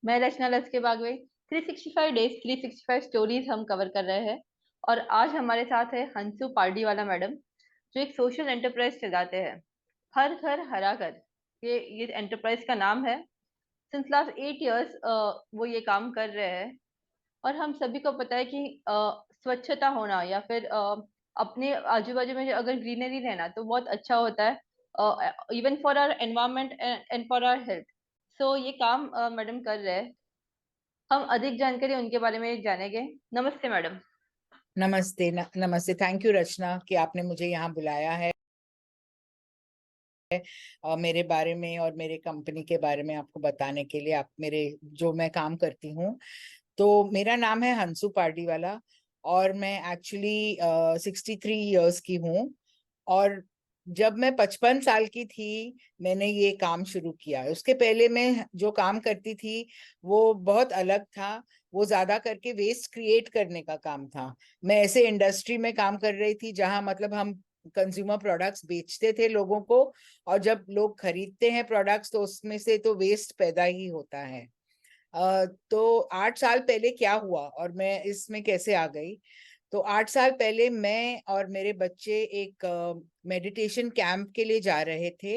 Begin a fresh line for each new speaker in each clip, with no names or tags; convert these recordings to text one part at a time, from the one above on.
मैं रचना लस के बागवे 365 डेज 365 स्टोरीज हम कवर कर रहे हैं। और आज हमारे साथ है हंसू पार्टीवाला मैडम, जो एक सोशल एंटरप्राइज चलाते हैं। हर घर हरा घर, ये एंटरप्राइज का नाम है। सिंस लास्ट 8 इयर्स वो ये काम कर रहे हैं। और हम सभी को पता है कि स्वच्छता होना या फिर अपने आजू बाजू में अगर ग्रीनरी रहना तो बहुत अच्छा होता है, even for our environment and for our health. So ये काम मैडम कर रहे हैं। हम अधिक जानकारी उनके बारे में जानेंगे। नमस्ते मैडम।
नमस्ते नमस्ते। थैंक यू रचना कि आपने मुझे यहाँ बुलाया है मेरे बारे में और मेरे कंपनी के बारे में आपको बताने के लिए। आप मेरे जो मैं काम करती हूँ, तो मेरा नाम है हंसू पार्टीवाला और मैं एक्चुअली 63 इयर्स की हूँ। और जब मैं 55 साल की थी मैंने ये काम शुरू किया। उसके पहले मैं जो काम करती थी वो बहुत अलग था। वो ज्यादा करके वेस्ट क्रिएट करने का काम था। मैं ऐसे इंडस्ट्री में काम कर रही थी जहां मतलब हम कंज्यूमर प्रोडक्ट्स बेचते थे लोगों को, और जब लोग खरीदते हैं प्रोडक्ट्स तो उसमें से तो वेस्ट पैदा ही होता है। तो 8 साल पहले क्या हुआ और मैं इसमें कैसे आ गई। तो 8 साल पहले मैं और मेरे बच्चे एक मेडिटेशन कैंप के लिए जा रहे थे,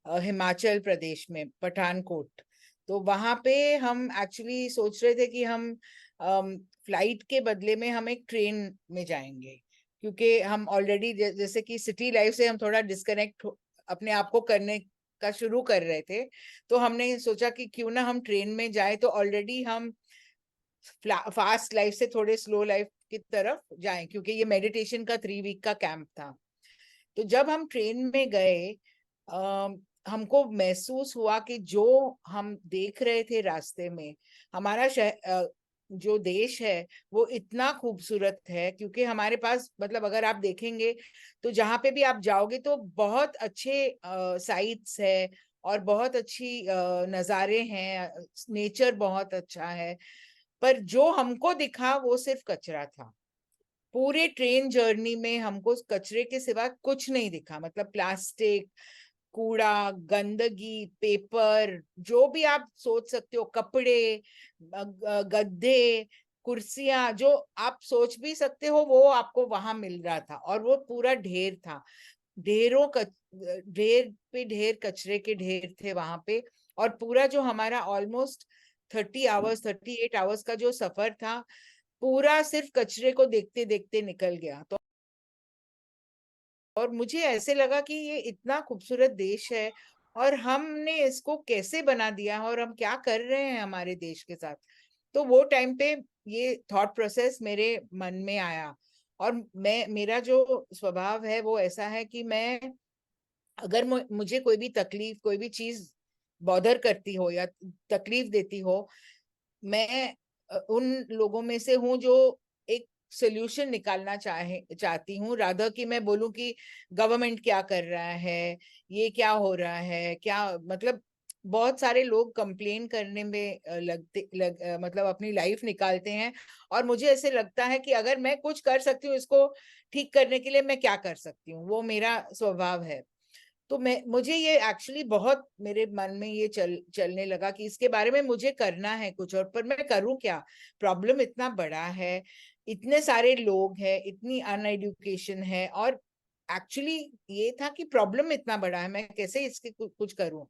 हिमाचल प्रदेश में पठानकोट। तो वहां पे हम एक्चुअली सोच रहे थे कि हम फ्लाइट के बदले में हम एक ट्रेन में जाएंगे, क्योंकि हम ऑलरेडी जैसे कि सिटी लाइफ से हम थोड़ा डिस्कनेक्ट अपने आप को करने का शुरू कर रहे थे। तो हमने सोचा कि क्यों ना हम ट्रेन में जाए, तो ऑलरेडी हम फास्ट लाइफ से थोड़े स्लो लाइफ की तरफ जाएं, क्योंकि ये मेडिटेशन का 3 वीक का कैंप था। तो जब हम ट्रेन में गए, हमको महसूस हुआ कि जो हम देख रहे थे रास्ते में, हमारा जो देश है वो इतना खूबसूरत है। क्योंकि हमारे पास मतलब अगर आप देखेंगे तो जहां पे भी आप जाओगे तो बहुत अच्छे साइट्स है और बहुत अच्छी नज़ारे हैं, नेचर बहुत अच्छा है। पर जो हमको दिखा वो सिर्फ कचरा था। पूरे ट्रेन जर्नी में हमको कचरे के सिवा कुछ नहीं दिखा। मतलब प्लास्टिक, कूड़ा, गंदगी, पेपर, जो भी आप सोच सकते हो, कपड़े, गद्दे, कुर्सियां, जो आप सोच भी सकते हो वो आपको वहां मिल रहा था। और वो पूरा ढेर था। ढेर पे ढेर कचरे के ढेर थे वहां पे। और पूरा जो हमारा ऑलमोस्ट 30 आवर्स 38 आवर्स का जो सफर था, पूरा सिर्फ कचरे को देखते देखते निकल गया। तो और मुझे ऐसे लगा कि ये इतना खूबसूरत देश है और हमने इसको कैसे बना दिया और हम क्या कर रहे हैं हमारे देश के साथ। तो वो टाइम पे ये थॉट प्रोसेस मेरे मन में आया। और मेरा जो स्वभाव है वो ऐसा है कि मैं अगर मुझे कोई भी तकलीफ, कोई भी चीज बॉदर करती हो या तकलीफ देती हो, मैं उन लोगों में से हूँ जो एक सोल्यूशन निकालना चाहती हूँ। रादर कि मैं बोलूं कि गवर्नमेंट क्या कर रहा है, ये क्या हो रहा है, क्या मतलब। बहुत सारे लोग कंप्लेन करने में मतलब अपनी लाइफ निकालते हैं। और मुझे ऐसे लगता है कि अगर मैं कुछ कर सकती हूँ इसको ठीक करने के लिए, मैं क्या कर सकती हूँ, वो मेरा स्वभाव है। तो मुझे ये एक्चुअली बहुत मेरे मन में ये चलने लगा कि इसके बारे में मुझे करना है कुछ। और पर मैं करूं क्या। प्रॉब्लम इतना बड़ा है, इतने सारे लोग हैं, इतनी अनएडुकेशन है। और एक्चुअली ये था कि प्रॉब्लम इतना बड़ा है, मैं कैसे इसके कुछ करूं।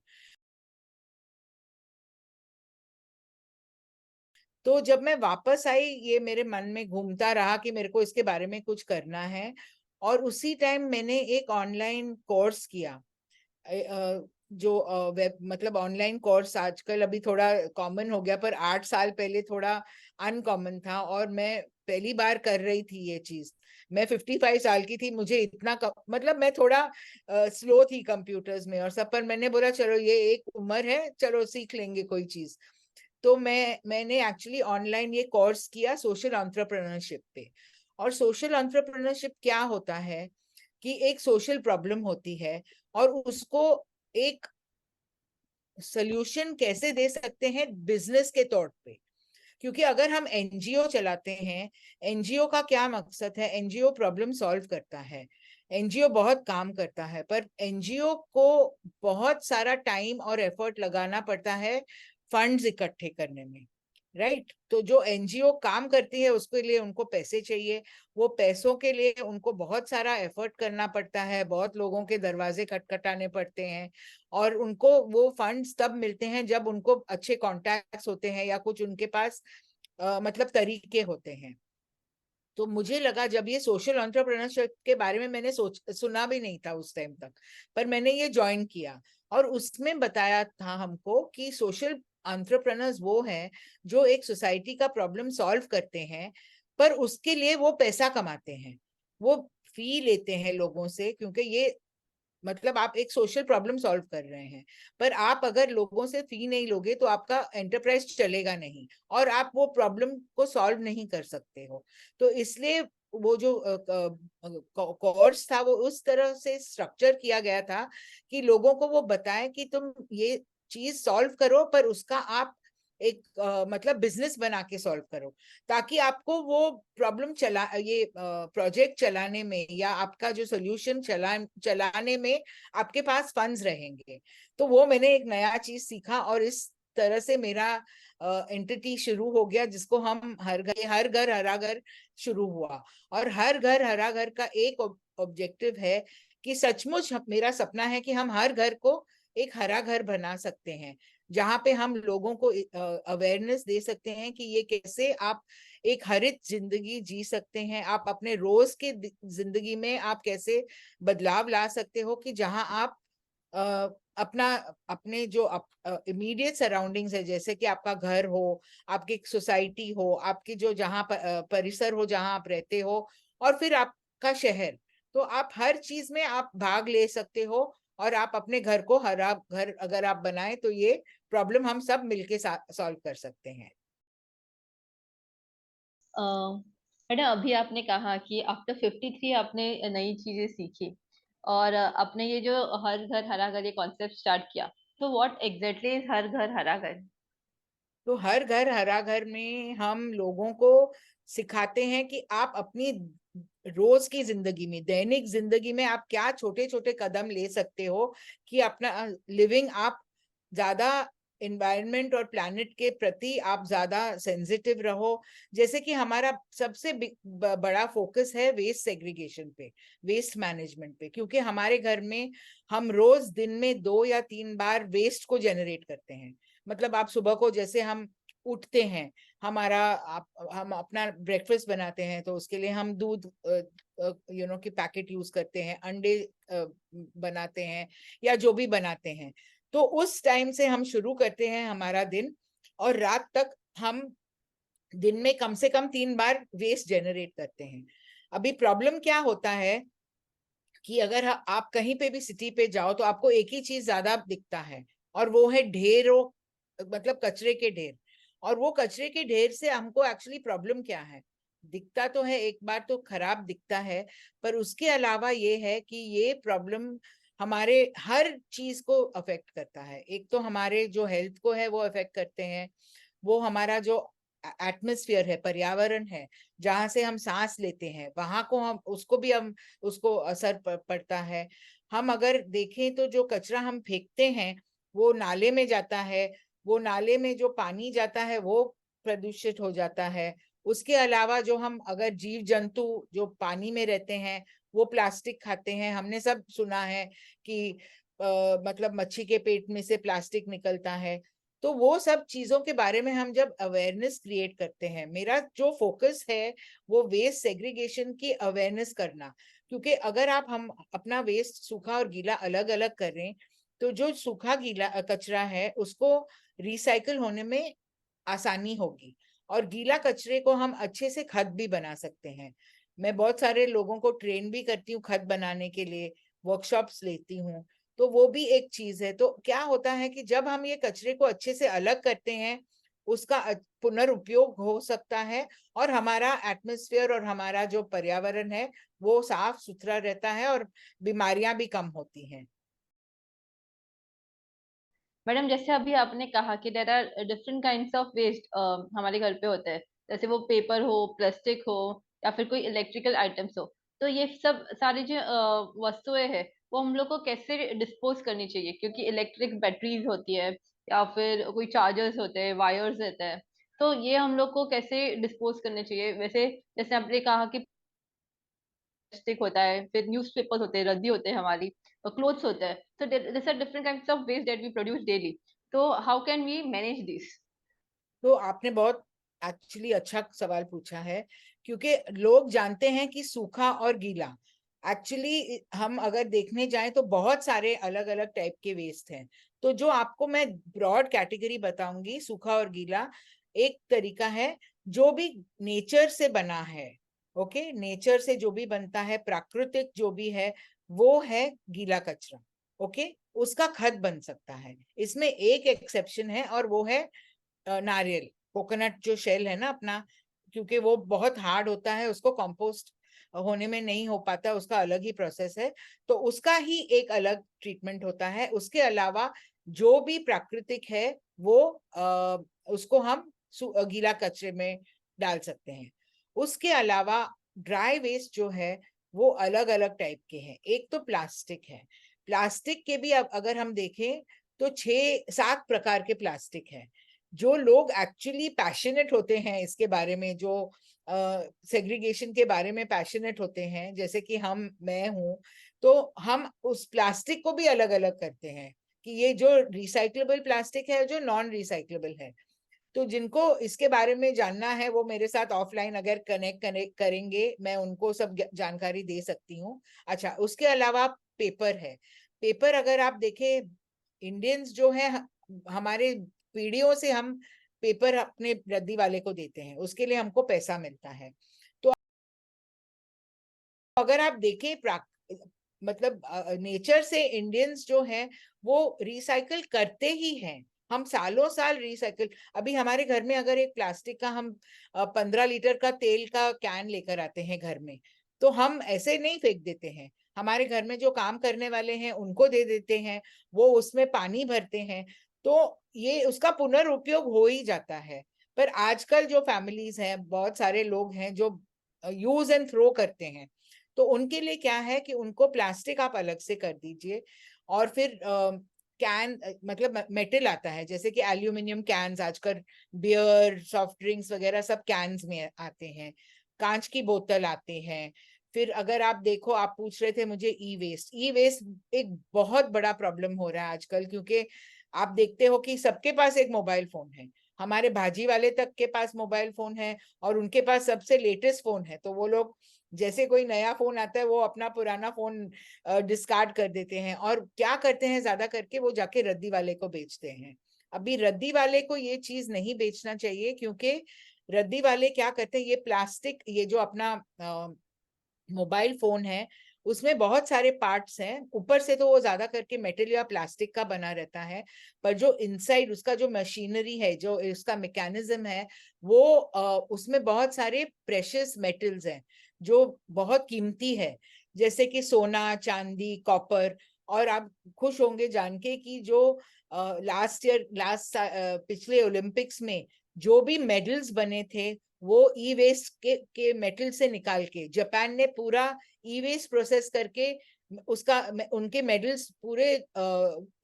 तो जब मैं वापस आई, ये मेरे मन में घूमता रहा कि मेरे को इसके बारे में कुछ करना है। और उसी टाइम मैंने एक ऑनलाइन कोर्स किया। जो वेब मतलब ऑनलाइन कोर्स आजकल अभी थोड़ा कॉमन हो गया, पर 8 साल पहले थोड़ा अनकॉमन था और मैं पहली बार कर रही थी ये चीज। मैं 55 साल की थी, मुझे इतना मतलब मैं थोड़ा स्लो थी कंप्यूटर्स में और सब। पर मैंने बोला चलो ये एक उम्र है, चलो सीख लेंगे कोई चीज। तो मैंने एक्चुअली ऑनलाइन ये कोर्स किया सोशल एंटरप्रेन्योरशिप पे। और सोशल एंटरप्रेन्योरशिप क्या होता है कि एक सोशल प्रॉब्लम होती है और उसको एक सोल्यूशन कैसे दे सकते हैं बिजनेस के तौर पे। क्योंकि अगर हम एनजीओ चलाते हैं, एनजीओ का क्या मकसद है, एनजीओ प्रॉब्लम सॉल्व करता है, एनजीओ बहुत काम करता है। पर एनजीओ को बहुत सारा टाइम और एफर्ट लगाना पड़ता है फंड्स इकट्ठे करने में, राइट। तो जो एनजीओ काम करती है उसके लिए उनको पैसे चाहिए, वो पैसों के लिए उनको बहुत सारा एफर्ट करना पड़ता है, बहुत लोगों के दरवाजे खटखटाने पड़ते हैं, और उनको वो फंड्स तब मिलते हैं जब उनको अच्छे कॉन्टैक्ट्स होते हैं या कुछ उनके पास मतलब तरीके होते हैं। तो मुझे लगा, जब ये सोशल एंटरप्रेन्योरशिप के बारे में मैंने सुना भी नहीं था उस टाइम तक, पर मैंने ये ज्वाइन किया, और उसमें बताया था हमको कि सोशल एंटरप्रेन्योर्स वो हैं जो एक सोसाइटी का प्रॉब्लम सॉल्व करते हैं, पर उसके लिए वो पैसा कमाते हैं, वो फी लेते हैं लोगों से, क्योंकि ये मतलब आप एक सोशल प्रॉब्लम सॉल्व कर रहे हैं, पर आप अगर लोगों से फी नहीं लोगे तो आपका एंटरप्राइज चलेगा नहीं, और आप वो प्रॉब्लम को सॉल्व नहीं कर सकते हो। तो इसलिए वो जो कोर्स था वो उस तरह से स्ट्रक्चर किया गया था कि लोगों को वो बताए कि तुम ये चीज सॉल्व करो, पर उसका आप एक मतलब बिजनेस बना के सॉल्व करो, ताकि आपको वो प्रॉब्लम ये प्रोजेक्ट चलाने में या आपका जो सोल्यूशन चलाने में आपके पास फंड्स रहेंगे। तो वो मैंने एक नया चीज सीखा, और इस तरह से मेरा एंटिटी शुरू हो गया, जिसको हम हर घर हरा घर शुरू हुआ। और हर घर हरा घर का एक ऑब्जेक्टिव है कि सचमुच मेरा सपना है कि हम हर घर को एक हरा घर बना सकते हैं, जहां पे हम लोगों को अवेयरनेस दे सकते हैं कि ये कैसे आप एक हरित जिंदगी जी सकते हैं, आप अपने रोज के जिंदगी में आप कैसे बदलाव ला सकते हो, कि जहां आप अपना अपने जो इमीडिएट सराउंडिंग्स है, जैसे कि आपका घर हो, आपकी सोसाइटी हो, आपकी जो जहाँ परिसर हो जहाँ आप रहते हो, और फिर आपका शहर, तो आप हर चीज में आप भाग ले सकते हो, और आप अपने घर को हरा घर अगर आप बनाए तो ये प्रॉब्लम हम सब मिलके सॉल्व कर सकते हैं।
मैडम, अभी आपने कहा कि आफ्टर 53 आपने नई चीजें सीखी, और आपने ये जो हर घर हरा घर ये कॉन्सेप्ट स्टार्ट किया, तो व्हाट एग्जैक्टली इज हर घर हरा घर?
तो हर घर हरा घर में हम लोगों को सिखाते हैं कि आप अपनी रोज की जिंदगी में, दैनिक जिंदगी में आप क्या छोटे छोटे कदम ले सकते हो कि अपना लिविंग आप ज्यादा इन्वायरमेंट और प्लैनेट के प्रति आप ज्यादा सेंसिटिव रहो। जैसे कि हमारा सबसे बड़ा फोकस है वेस्ट सेग्रीगेशन पे, वेस्ट मैनेजमेंट पे, क्योंकि हमारे घर में हम रोज दिन में 2 या 3 बार वेस्ट को जनरेट करते हैं। मतलब आप सुबह को जैसे हम उठते हैं, हम अपना ब्रेकफास्ट बनाते हैं, तो उसके लिए हम दूध की पैकेट यूज करते हैं, अंडे बनाते हैं, या जो भी बनाते हैं। तो उस टाइम से हम शुरू करते हैं हमारा दिन, और रात तक हम दिन में कम से कम 3 बार वेस्ट जनरेट करते हैं। अभी प्रॉब्लम क्या होता है कि अगर आप कहीं पे भी सिटी पे जाओ तो आपको एक ही चीज ज्यादा दिखता है, और वो है ढेरों, मतलब कचरे के ढेर। और वो कचरे के ढेर से हमको एक्चुअली प्रॉब्लम क्या है, दिखता तो है, एक बार तो खराब दिखता है, पर उसके अलावा ये है कि ये प्रॉब्लम हमारे हर चीज को अफेक्ट करता है। एक तो हमारे जो हेल्थ को है वो अफेक्ट करते हैं, वो हमारा जो एटमॉस्फेयर है, पर्यावरण है, जहां से हम सांस लेते हैं, वहां को हम उसको भी हम उसको असर पड़ता है। हम अगर देखें तो जो कचरा हम फेंकते हैं वो नाले में जाता है, वो नाले में जो पानी जाता है वो प्रदूषित हो जाता है। उसके अलावा जो हम अगर जीव जंतु जो पानी में रहते हैं वो प्लास्टिक खाते हैं, हमने सब सुना है कि मतलब मच्छी के पेट में से प्लास्टिक निकलता है। तो वो सब चीजों के बारे में हम जब अवेयरनेस क्रिएट करते हैं, मेरा जो फोकस है वो वेस्ट सेग्रीगेशन की अवेयरनेस करना। क्योंकि अगर हम अपना वेस्ट सूखा और गीला अलग अलग करें, तो जो सूखा गीला कचरा है उसको रिसाइकल होने में आसानी होगी, और गीला कचरे को हम अच्छे से खाद भी बना सकते हैं। मैं बहुत सारे लोगों को ट्रेन भी करती हूँ खाद बनाने के लिए, वर्कशॉप्स लेती हूँ। तो वो भी एक चीज है। तो क्या होता है कि जब हम ये कचरे को अच्छे से अलग करते हैं, उसका पुनर्उपयोग हो सकता है, और हमारा एटमॉस्फेयर और हमारा जो पर्यावरण है वो साफ सुथरा रहता है, और बीमारियां भी कम होती हैं।
मैडम, जैसे अभी आपने कहा कि there are different kinds of waste हमारे घर पे होते हैं, जैसे वो पेपर हो, प्लास्टिक हो, या फिर कोई इलेक्ट्रिकल आइटम्स हो। तो ये सब सारी जो वस्तुएं हैं वो हम लोग को कैसे डिस्पोज करनी चाहिए? क्योंकि इलेक्ट्रिक बैटरीज होती है, या फिर कोई चार्जर्स होते हैं, वायर्स रहते हैं, तो ये हम लोग को कैसे डिस्पोज करने चाहिए? वैसे जैसे आपने कहा कि प्लास्टिक होता है, फिर न्यूज़पेपर्स होते हैं, रद्दी होते हैं हमारी, क्लोथ्स होते हैं, तो this are different kinds of waste that we produce daily, तो how can we manage this?
तो आपने बहुत एक्चुअली अच्छा सवाल पूछा है, क्योंकि लोग जानते हैं कि सूखा और गीला, एक्चुअली हम अगर देखने जाएं तो बहुत सारे अलग अलग टाइप के वेस्ट हैं। तो जो आपको मैं ब्रॉड कैटेगरी बताऊंगी, सूखा और गीला, एक तरीका है जो भी नेचर से बना है, ओके, नेचर से जो भी बनता है, प्राकृतिक जो भी है, वो है गीला कचरा, ओके, उसका खत बन सकता है। इसमें एक एक्सेप्शन है और वो है नारियल, कोकोनट जो शेल है ना अपना, क्योंकि वो बहुत हार्ड होता है, उसको कंपोस्ट होने में नहीं हो पाता, उसका अलग ही प्रोसेस है, तो उसका ही एक अलग ट्रीटमेंट होता है। उसके अलावा जो भी प्राकृतिक है वो उसको हम गीला कचरे में डाल सकते हैं। उसके अलावा ड्राई वेस्ट जो है वो अलग अलग टाइप के हैं। एक तो प्लास्टिक है, प्लास्टिक के भी अब अगर हम देखें तो 6-7 प्रकार के प्लास्टिक है। जो लोग एक्चुअली पैशनेट होते हैं इसके बारे में, जो सेग्रीगेशन के बारे में पैशनेट होते हैं, जैसे कि मैं हूं, तो हम उस प्लास्टिक को भी अलग अलग करते हैं कि ये जो रिसाइक्लेबल प्लास्टिक है, जो नॉन रिसाइक्लेबल है। तो जिनको इसके बारे में जानना है वो मेरे साथ ऑफलाइन अगर कनेक्ट करेंगे, मैं उनको सब जानकारी दे सकती हूँ। अच्छा, उसके अलावा पेपर है। पेपर अगर आप देखें, इंडियंस जो है, हमारे पीढ़ियों से हम पेपर अपने रद्दी वाले को देते हैं, उसके लिए हमको पैसा मिलता है। तो अगर आप देखें मतलब नेचर से इंडियंस जो हैं वो रिसाइकल करते ही हैं। हम सालों साल रिसाइकल, अभी हमारे घर में अगर एक प्लास्टिक का हम 15 लीटर का तेल का कैन लेकर आते हैं घर में, तो हम ऐसे नहीं फेंक देते हैं। हमारे घर में जो काम करने वाले हैं उनको दे देते हैं, वो उसमें पानी भरते हैं, तो ये उसका पुनर्उपयोग हो ही जाता है। पर आजकल जो फैमिलीज हैं, बहुत सारे लोग हैं जो यूज एंड थ्रो करते हैं, तो उनके लिए क्या है कि उनको प्लास्टिक आप अलग से कर दीजिए, और फिर कैन, मतलब मेटल आता है, जैसे कि एल्यूमिनियम कैन्स आजकल बियर सॉफ्ट ड्रिंक्स वगैरह सब कैन्स में आते हैं, कांच की बोतल आते हैं। फिर अगर आप देखो, आप पूछ रहे थे मुझे ई वेस्ट एक बहुत बड़ा प्रॉब्लम हो रहा है आजकल, क्योंकि आप देखते हो कि सबके पास एक मोबाइल फोन है, हमारे भाजी वाले तक के पास मोबाइल फोन है, और उनके पास सबसे लेटेस्ट फोन है, तो वो लोग जैसे कोई नया फोन आता है वो अपना पुराना फोन डिस्कार्ड कर देते हैं, और क्या करते हैं, ज्यादा करके वो जाके रद्दी वाले को बेचते हैं। अभी रद्दी वाले को ये चीज नहीं बेचना चाहिए, क्योंकि रद्दी वाले क्या करते हैं, ये प्लास्टिक, ये जो अपना मोबाइल फोन है, उसमें बहुत सारे पार्ट्स हैं, ऊपर से तो वो ज्यादा करके मेटल या प्लास्टिक का बना रहता है, पर जो इनसाइड उसका जो मशीनरी है, जो उसका मैकेनिज्म है, वो उसमें बहुत सारे प्रेशियस मेटल्स हैं जो बहुत कीमती है, जैसे कि सोना, चांदी, कॉपर। और आप खुश होंगे जान के कि जो लास्ट पिछले ओलंपिक्स में जो भी मेडल्स बने थे, वो ई वेस्ट के मेटल से निकाल के जापान ने पूरा ई वेस्ट प्रोसेस करके उसका उनके मेडल्स पूरे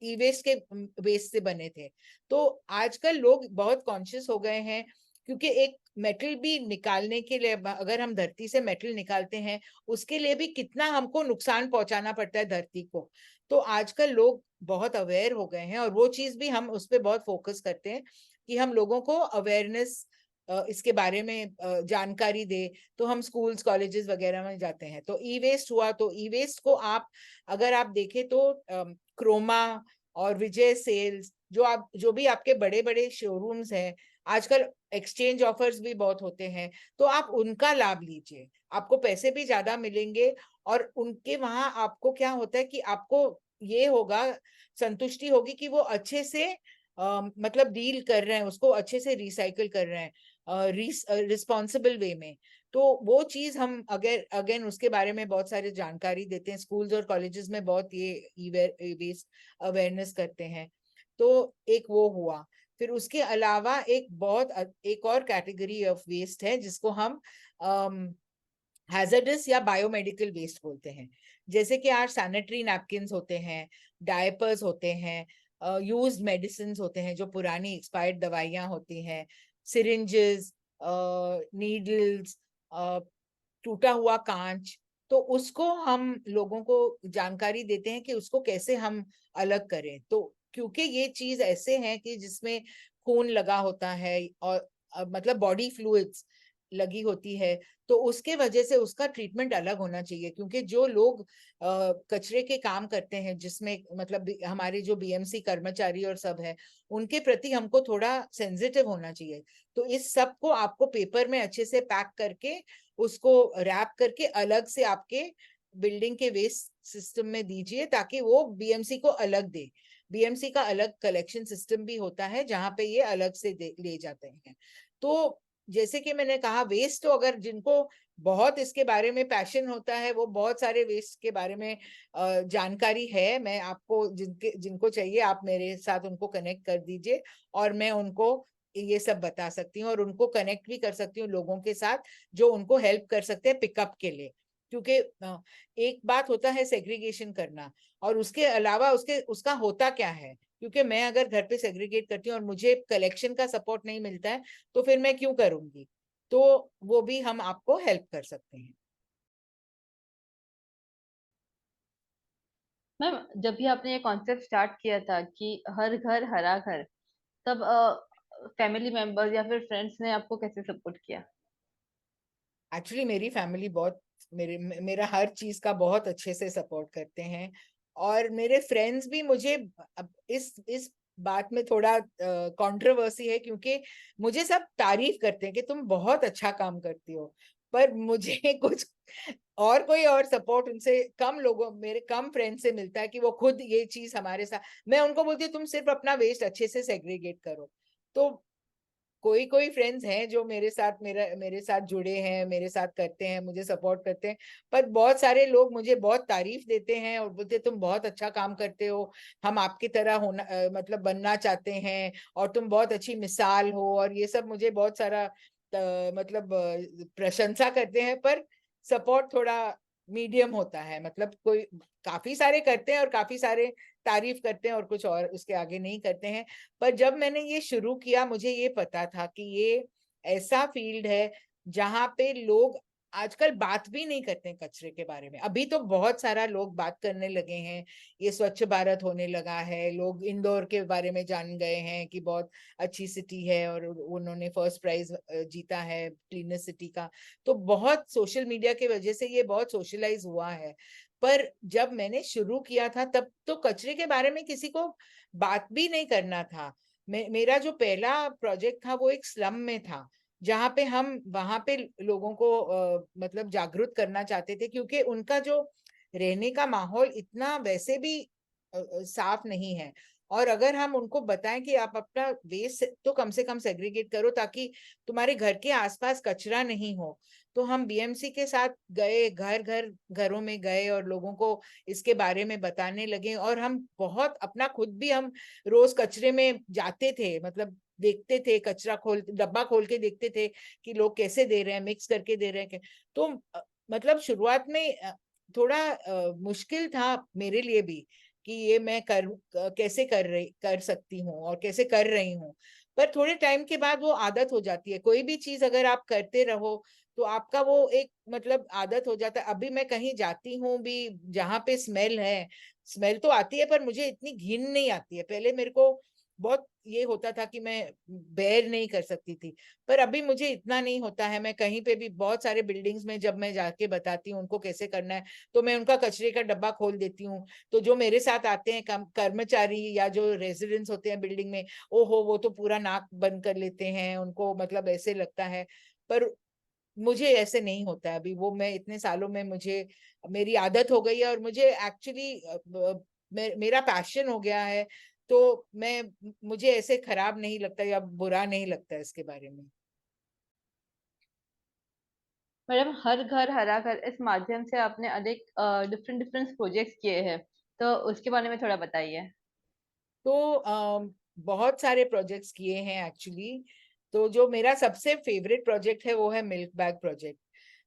ई वेस्ट के वेस्ट से बने थे। तो आजकल लोग बहुत कॉन्शियस हो गए हैं, क्योंकि एक मेटल भी निकालने के लिए, अगर हम धरती से मेटल निकालते हैं, उसके लिए भी कितना हमको नुकसान पहुंचाना पड़ता है धरती को। तो आजकल लोग बहुत अवेयर हो गए हैं, और वो चीज भी हम उस पर बहुत फोकस करते हैं कि हम लोगों को अवेयरनेस इसके बारे में जानकारी दे। तो हम स्कूल्स कॉलेजेस वगैरह में जाते हैं। तो ई वेस्ट हुआ, तो ई वेस्ट को आप अगर आप देखें तो क्रोमा और विजय सेल्स, जो भी आपके बड़े बड़े शोरूम्स हैं, आजकल एक्सचेंज ऑफर्स भी बहुत होते हैं, तो आप उनका लाभ लीजिए, आपको पैसे भी ज्यादा मिलेंगे। और उनके वहां आपको क्या होता है कि आपको ये होगा, संतुष्टि होगी कि वो अच्छे से मतलब डील कर रहे हैं, उसको अच्छे से रिसाइकल कर रहे हैं रिस्पॉन्सिबल वे में। तो वो चीज हम अगर अगेन उसके बारे में बहुत सारी जानकारी देते हैं, स्कूल्स और कॉलेजेस में बहुत ये वेस्ट अवेयरनेस करते हैं। तो एक वो हुआ। फिर उसके अलावा एक और कैटेगरी ऑफ वेस्ट है जिसको हम हैजर्डस या बायोमेडिकल वेस्ट बोलते हैं। जैसे कि आज सैनिटरी नैपकिन्स होते हैं, डायपर्स होते हैं, यूज्ड मेडिसिन होते हैं, जो पुरानी एक्सपायर्ड दवाइयां होती हैं, सिरिंजेस, नीडल्स, टूटा हुआ कांच, तो उसको हम लोगों को जानकारी देते हैं कि उसको कैसे हम अलग करें। तो क्योंकि ये चीज ऐसे है कि जिसमें खून लगा होता है और मतलब बॉडी फ्लूइड्स लगी होती है, तो उसके वजह से उसका ट्रीटमेंट अलग होना चाहिए। क्योंकि जो लोग कचरे के काम करते हैं, जिसमें मतलब हमारे जो बीएमसी कर्मचारी और सब है, उनके प्रति हमको थोड़ा सेंसिटिव होना चाहिए। तो इस सब को आपको पेपर में अच्छे से पैक करके, उसको रैप करके अलग से आपके बिल्डिंग के वेस्ट सिस्टम में दीजिए, ताकि वो बीएमसी को अलग दे। बीएमसी का अलग कलेक्शन सिस्टम भी होता है, जहां पे ये अलग से ले जाते हैं। तो जैसे कि मैंने कहा, वेस्ट तो अगर जिनको बहुत इसके बारे में पैशन होता है, वो बहुत सारे वेस्ट के बारे में जानकारी है। मैं आपको जिनको चाहिए, आप मेरे साथ उनको कनेक्ट कर दीजिए, और मैं उनको ये सब बता सकती हूँ, और उनको कनेक्ट भी कर सकती हूँ लोगों के साथ जो उनको हेल्प कर सकते हैं पिकअप के लिए। क्योंकि एक बात होता है सेग्रीगेशन करना, और उसके अलावा उसका होता क्या है। क्योंकि मैं अगर घर पे सेग्रीगेट करती हूँ और मुझे कलेक्शन का सपोर्ट नहीं मिलता है, तो फिर मैं क्यों करूंगी। तो वो भी हम आपको हेल्प कर सकते हैं।
मैम, जब भी आपने ये कॉन्सेप्ट स्टार्ट किया था कि हर घर हरा घर, तब फैमिली मेंबर्स या फिर फ्रेंड्स ने आपको कैसे सपोर्ट किया?
एक्चुअली मेरी फैमिली बहुत मेरा हर चीज का बहुत अच्छे से सपोर्ट करते हैं। और मेरे फ्रेंड्स भी मुझे, अब इस बात में थोड़ा कंट्रोवर्सी है, क्योंकि मुझे सब तारीफ करते हैं कि तुम बहुत अच्छा काम करती हो, पर मुझे कुछ और कोई और सपोर्ट उनसे कम लोगों, मेरे कम फ्रेंड से मिलता है कि वो खुद ये चीज हमारे साथ। मैं उनको बोलती हूँ तुम सिर्फ अपना वेस्ट अच्छे से सेग्रीगेट करो। तो कोई कोई फ्रेंड्स हैं जो मेरे साथ जुड़े हैं, मेरे साथ करते हैं, मुझे सपोर्ट करते हैं। पर बहुत सारे लोग मुझे बहुत तारीफ देते हैं और बोलते हैं तुम बहुत अच्छा काम करते हो, हम आपकी तरह होना मतलब बनना चाहते हैं, और तुम बहुत अच्छी मिसाल हो, और ये सब मुझे बहुत सारा मतलब प्रशंसा करते हैं। पर सपोर्ट थोड़ा मीडियम होता है, मतलब कोई काफी सारे करते हैं और काफी सारे तारीफ करते हैं और कुछ और उसके आगे नहीं करते हैं। पर जब मैंने ये शुरू किया, मुझे ये पता था कि ये ऐसा फील्ड है जहां पे लोग आजकल बात भी नहीं करते हैं कचरे के बारे में। अभी तो बहुत सारा लोग बात करने लगे हैं, ये स्वच्छ भारत होने लगा है, लोग इंदौर के बारे में जान गए हैं कि बहुत अच्छी सिटी है, और उन्होंने फर्स्ट प्राइज जीता है क्लीनेस्ट सिटी का। तो बहुत सोशल मीडिया की वजह से ये बहुत सोशलाइज हुआ है। पर जब मैंने शुरू किया था, तब तो कचरे के बारे में किसी को बात भी नहीं करना था। मेरा जो पहला प्रोजेक्ट था वो एक स्लम में था, जहाँ पे हम वहां पे लोगों को मतलब जागरूक करना चाहते थे, क्योंकि उनका जो रहने का माहौल इतना वैसे भी साफ नहीं है। और अगर हम उनको बताएं कि आप अपना वेस्ट तो कम से कम सेग्रीगेट करो, ताकि तुम्हारे घर के आसपास कचरा नहीं हो। तो हम बीएमसी के साथ गए, घरों में गए और लोगों को इसके बारे में बताने लगे। और हम बहुत अपना खुद भी हम रोज कचरे में जाते थे, मतलब देखते थे, कचरा डब्बा खोल के देखते थे कि लोग कैसे दे रहे हैं, मिक्स करके दे रहे हैं। तो मतलब शुरुआत में थोड़ा मुश्किल था मेरे लिए भी कि ये मैं कैसे कर सकती हूँ और कैसे कर रही हूँ। पर थोड़े टाइम के बाद वो आदत हो जाती है। कोई भी चीज अगर आप करते रहो, तो आपका वो एक मतलब आदत हो जाता है। अभी मैं कहीं जाती हूँ भी जहाँ पे स्मेल है, स्मेल तो आती है, पर मुझे इतनी घिन नहीं आती है। पहले मेरे को बहुत ये होता था कि मैं बेर नहीं कर सकती थी, पर अभी मुझे इतना नहीं होता है। मैं कहीं पे भी बहुत सारे बिल्डिंग्स में जब मैं जाके बताती हूँ उनको कैसे करना है, तो मैं उनका कचरे का डब्बा खोल देती हूँ। तो जो मेरे साथ आते हैं कर्मचारी या जो रेजिडेंट्स होते हैं बिल्डिंग में, ओहो, वो तो पूरा नाक बंद कर लेते हैं, उनको मतलब ऐसे लगता है। पर मुझे ऐसे नहीं होता है अभी। वो मैं इतने सालों में मुझे मेरी आदत हो गई है, और मुझे एक्चुअली मेरा पैशन हो गया है। तो मैं मुझे ऐसे खराब नहीं लगता या बुरा नहीं लगता इसके बारे में।
मैडम, हर घर हरा घर इस माध्यम से आपने अनेक डिफरेंट डिफरेंट प्रोजेक्ट्स किए हैं, तो उसके बारे में थोड़ा बताइए।
तो बहुत सारे प्रोजेक्ट्स किए हैं एक्चुअली। तो जो मेरा सबसे फेवरेट प्रोजेक्ट है वो है मिल्क बैग प्रोजेक्ट।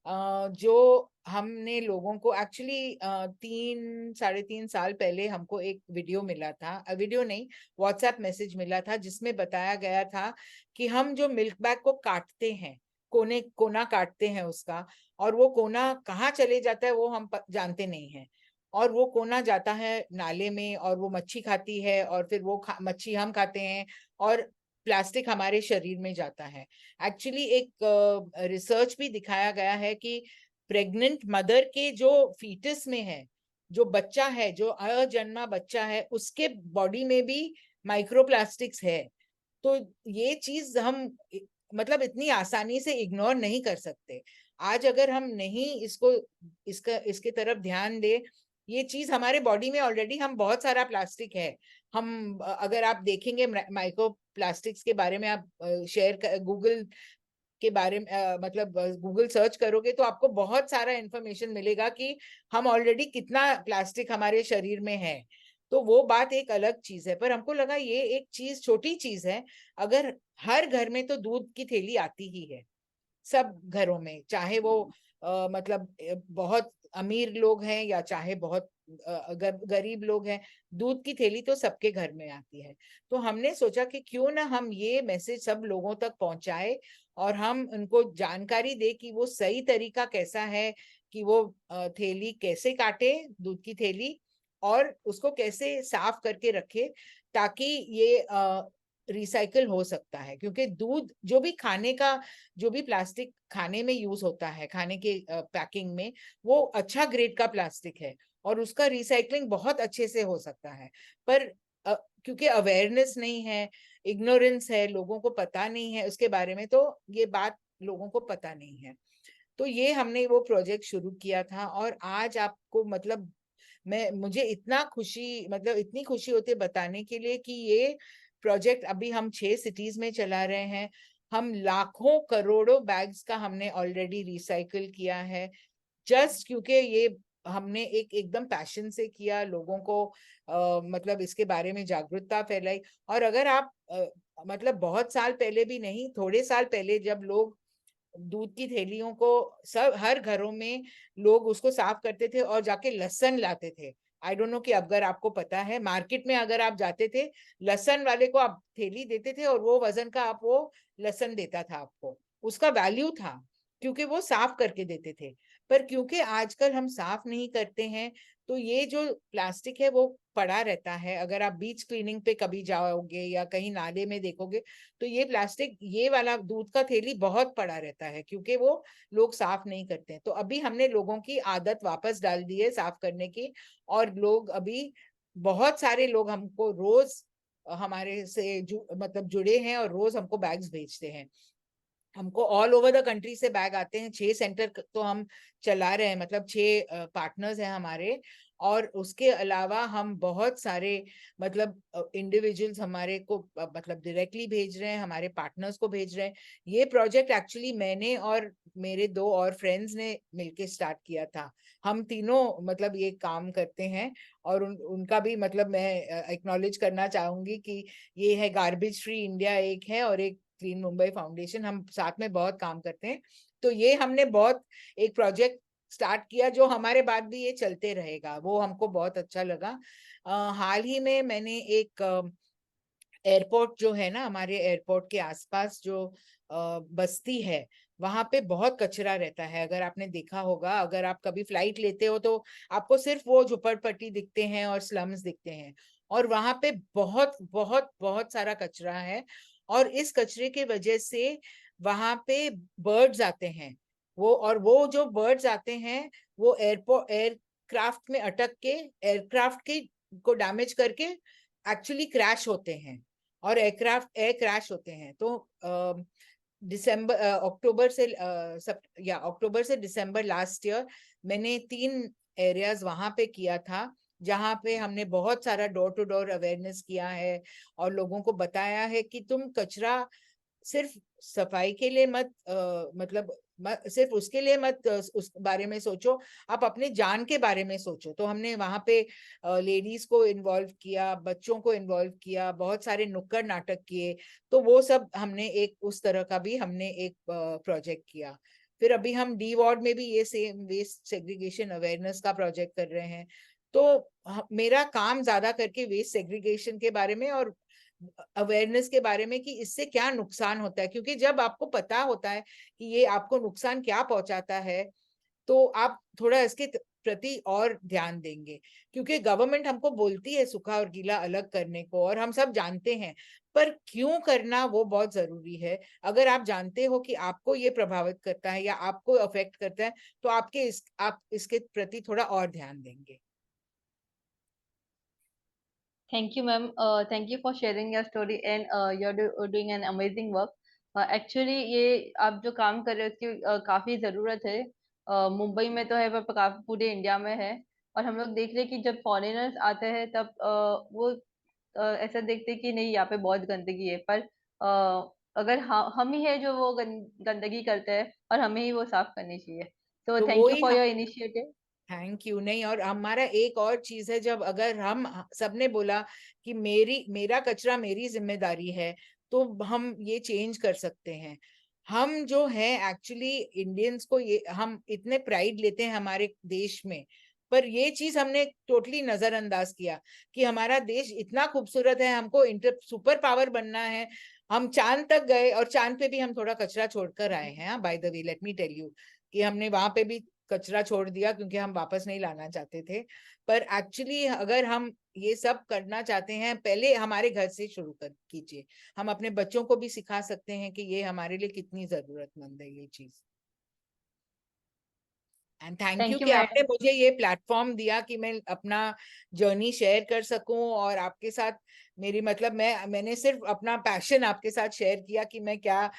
जो हमने लोगों को एक्चुअली 3 साढ़े 3 साल पहले हमको एक वीडियो मिला था, वीडियो नहीं, व्हाट्सएप मैसेज मिला था जिसमें बताया गया था कि हम जो मिल्क बैग को काटते हैं, कोना काटते हैं उसका, और वो कोना कहाँ चले जाता है वो हम जानते नहीं है, और वो कोना जाता है नाले में, और वो मच्छी खाती है, और फिर वो मच्छी हम खाते हैं, और प्लास्टिक हमारे शरीर में जाता है। एक्चुअली एक रिसर्च भी दिखाया गया है कि प्रेग्नेंट मदर के जो फीटस में है, जो बच्चा है, जो अजन्मा बच्चा है, उसके बॉडी में भी माइक्रोप्लास्टिक्स है। तो ये चीज हम मतलब इतनी आसानी से इग्नोर नहीं कर सकते। आज अगर हम नहीं इसके तरफ ध्यान दे, ये चीज हमारे बॉडी में ऑलरेडी हम बहुत सारा प्लास्टिक है। हम अगर आप देखेंगे माइक्रो प्लास्टिक्स के बारे में, आप गूगल के बारे में मतलब गूगल सर्च करोगे तो आपको बहुत सारा इंफॉर्मेशन मिलेगा कि हम ऑलरेडी कितना प्लास्टिक हमारे शरीर में है। तो वो बात एक अलग चीज है, पर हमको लगा ये एक चीज छोटी चीज है। अगर हर घर में तो दूध की थैली आती ही है, सब घरों में, चाहे वो मतलब बहुत अमीर लोग हैं या चाहे बहुत गरीब लोग हैं, दूध की थैली तो सबके घर में आती है। तो हमने सोचा कि क्यों ना हम ये मैसेज सब लोगों तक पहुंचाए, और हम उनको जानकारी दे कि वो सही तरीका कैसा है, कि वो थैली कैसे काटे, दूध की थैली, और उसको कैसे साफ करके रखे, ताकि ये रिसाइकल हो सकता है। क्योंकि दूध जो भी खाने का, जो भी प्लास्टिक खाने में यूज होता है, खाने के पैकिंग में, वो अच्छा ग्रेड का प्लास्टिक है और उसका रिसाइकलिंग बहुत अच्छे से हो सकता है। पर क्योंकि अवेयरनेस नहीं है, इग्नोरेंस है, लोगों को पता नहीं है उसके बारे में, तो ये बात लोगों को पता नहीं है। तो ये हमने वो प्रोजेक्ट शुरू किया था, और आज आपको मतलब मुझे इतना खुशी, मतलब इतनी खुशी होती है बताने के लिए कि ये प्रोजेक्ट अभी हम 6 सिटीज में चला रहे हैं। हम लाखों करोड़ों बैग्स का हमने ऑलरेडी रिसाइकल किया है, जस्ट क्योंकि ये हमने एकदम पैशन से किया, लोगों को मतलब इसके बारे में जागरूकता फैलाई। और अगर आप मतलब बहुत साल पहले भी नहीं, थोड़े साल पहले जब लोग दूध की थैलियों को, सब हर घरों में लोग उसको साफ करते थे और जाके लहसुन लाते थे। आई डोंट नो कि अगर आपको पता है, मार्केट में अगर आप जाते थे, लहसुन वाले को आप थैली देते थे और वो वजन का आप वो लहसुन देता था आपको, उसका वैल्यू था, क्योंकि वो साफ करके देते थे। पर क्योंकि आजकल हम साफ नहीं करते हैं, तो ये जो प्लास्टिक है वो पड़ा रहता है। अगर आप बीच क्लीनिंग पे कभी जाओगे या कहीं नाले में देखोगे, तो ये प्लास्टिक, ये वाला दूध का थैली बहुत पड़ा रहता है, क्योंकि वो लोग साफ नहीं करते हैं। तो अभी हमने लोगों की आदत वापस डाल दी है साफ करने की, और लोग अभी, बहुत सारे लोग हमको रोज हमारे से मतलब जुड़े हैं और रोज हमको बैग्स भेजते हैं। हमको ऑल ओवर द कंट्री से बैग आते हैं। 6 सेंटर तो हम चला रहे हैं, मतलब 6 पार्टनर्स हैं हमारे। और उसके अलावा हम बहुत सारे मतलब इंडिविजुअल्स हमारे को मतलब डायरेक्टली भेज रहे हैं, हमारे पार्टनर्स को भेज रहे हैं। ये प्रोजेक्ट एक्चुअली मैंने और मेरे 2 और फ्रेंड्स ने मिलके स्टार्ट किया था। हम तीनों मतलब ये काम करते हैं, और उनका भी मतलब मैं एक्नॉलेज करना चाहूंगी कि ये है गार्बेज फ्री इंडिया एक है, और एक क्लीन मुंबई फाउंडेशन, हम साथ में बहुत काम करते हैं। तो ये हमने बहुत एक प्रोजेक्ट स्टार्ट किया जो हमारे बाद भी ये चलते रहेगा, वो हमको बहुत अच्छा लगा। हाल ही में मैंने एक एयरपोर्ट जो है ना, हमारे एयरपोर्ट के आसपास जो बस्ती है, वहां पे बहुत कचरा रहता है। अगर आपने देखा होगा, अगर आप कभी फ्लाइट लेते हो तो आपको सिर्फ वो झुपड़पट्टी दिखते हैं और स्लम्स दिखते हैं, और वहां पे बहुत बहुत बहुत सारा कचरा है। और इस कचरे के वजह से वहां पे बर्ड्स आते हैं, वो जो बर्ड्स आते हैं, वो एयरक्राफ्ट में अटक के, एयरक्राफ्ट के को डैमेज करके एक्चुअली क्रैश होते हैं, और एयरक्राफ्ट एयर क्रैश होते हैं। तो दिसंबर अक्टूबर से अक्टूबर से दिसंबर लास्ट ईयर मैंने 3 एरियाज वहां पे किया था, जहां पे हमने बहुत सारा डोर टू डोर अवेयरनेस किया है, और लोगों को बताया है कि तुम कचरा सिर्फ सफाई के लिए मत मतलब सिर्फ उसके लिए मत उस बारे में सोचो, आप अपने जान के बारे में सोचो। तो हमने वहां पे लेडीज को इन्वॉल्व किया, बच्चों को इन्वॉल्व किया, बहुत सारे नुक्कड़ नाटक किए। तो वो सब हमने एक उस तरह का भी हमने एक प्रोजेक्ट किया। फिर अभी हम डी वार्ड में भी ये सेम वेस्ट सेग्रीगेशन अवेयरनेस का प्रोजेक्ट कर रहे हैं। तो मेरा काम ज्यादा करके वेस्ट सेग्रीगेशन के बारे में और अवेयरनेस के बारे में कि इससे क्या नुकसान होता है, क्योंकि जब आपको पता होता है कि ये आपको नुकसान क्या पहुंचाता है तो आप थोड़ा इसके प्रति और ध्यान देंगे। क्योंकि गवर्नमेंट हमको बोलती है सूखा और गीला अलग करने को, और हम सब जानते हैं, पर क्यों करना वो बहुत जरूरी है। अगर आप जानते हो कि आपको ये प्रभावित करता है या आपको अफेक्ट करता है तो आप इसके प्रति थोड़ा और ध्यान देंगे।
Thank you, ma'am. Thank you for sharing your story and doing an amazing work. Actually, ये आप जो काम कर रहे हो उसकी काफी जरूरत है। मुंबई में तो है पर काफी पूरे इंडिया में है। और हम लोग देख रहे हैं कि जब फॉरेनर्स आते हैं तब वो ऐसा देखते हैं कि नहीं यहाँ पे बहुत गंदगी है, पर अगर हम ही है जो वो गंदगी करते हैं और हमें ही वो साफ करनी चाहिए। तो
तो वो
thank you
he
for your initiative.
Thank you. नहीं, और हमारा एक और चीज है, जब अगर हम सबने बोला कि मेरा कचरा मेरी जिम्मेदारी है, तो हम ये चेंज कर सकते हैं। हम जो है एक्चुअली इंडियंस को ये हम इतने प्राइड लेते हैं हमारे देश में, पर ये चीज हमने टोटली नजरअंदाज किया कि हमारा देश इतना खूबसूरत है, हमको इंटर सुपर पावर बनना है। हम चांद तक गए और चांद पे भी हम थोड़ा कचरा छोड़कर आए हैं। By the way let me tell you कि हमने वहां पे भी कचरा छोड़ दिया क्योंकि हम वापस नहीं लाना चाहते थे। पर एक्चुअली अगर हम ये सब करना चाहते हैं, पहले हमारे घर से शुरू कर कीजिए। हम अपने बच्चों को भी सिखा सकते हैं कि ये हमारे लिए कितनी जरूरतमंद है ये चीज। And thank you
thank you
कि आपने
मैडम।
मुझे ये प्लेटफॉर्म दिया कि मैं अपना जर्नी शेयर कर सकूं और आपके साथ मेरी मतलब मैंने सिर्फ अपना पैशन आपके साथ शेयर किया कि मैं क्या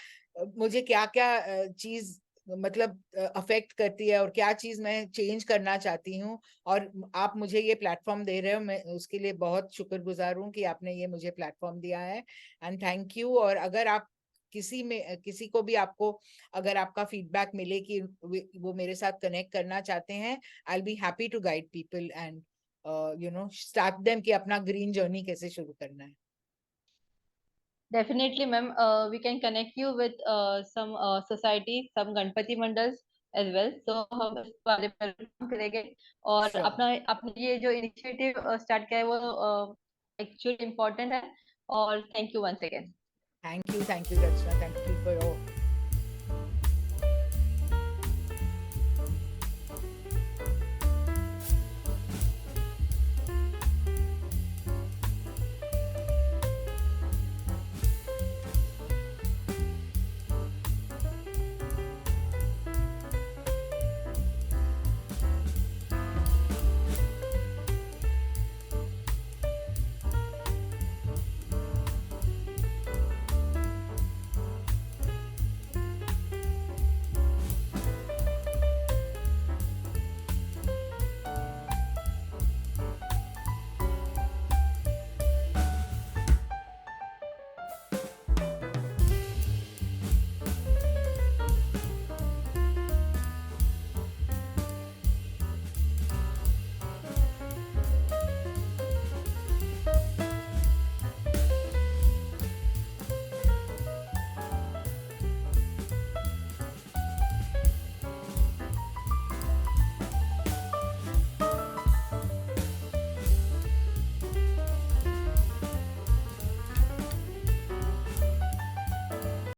मुझे क्या क्या चीज मतलब अफेक्ट करती है और क्या चीज मैं चेंज करना चाहती हूँ। और आप मुझे ये प्लेटफॉर्म दे रहे हो, मैं उसके लिए बहुत शुक्रगुजार हूँ कि आपने ये मुझे प्लेटफॉर्म दिया है। And thank you. और अगर आप किसी को भी आपको अगर आपका फीडबैक मिले कि वो मेरे साथ कनेक्ट करना चाहते हैं, I will be happy to guide people and start them कि अपना ग्रीन जर्नी कैसे शुरू करना है।
Definitely, ma'am. We can connect you with some society, some Ganpati mandals as well. So हम इस बारे पर काम करेंगे और
श्योर।
अपना अपने ये जो इनिशिएटिव स्टार्ट किया है वो एक्चुअली इम्पोर्टेंट है। और thank you once again.
Thank you Rachna, thank you for your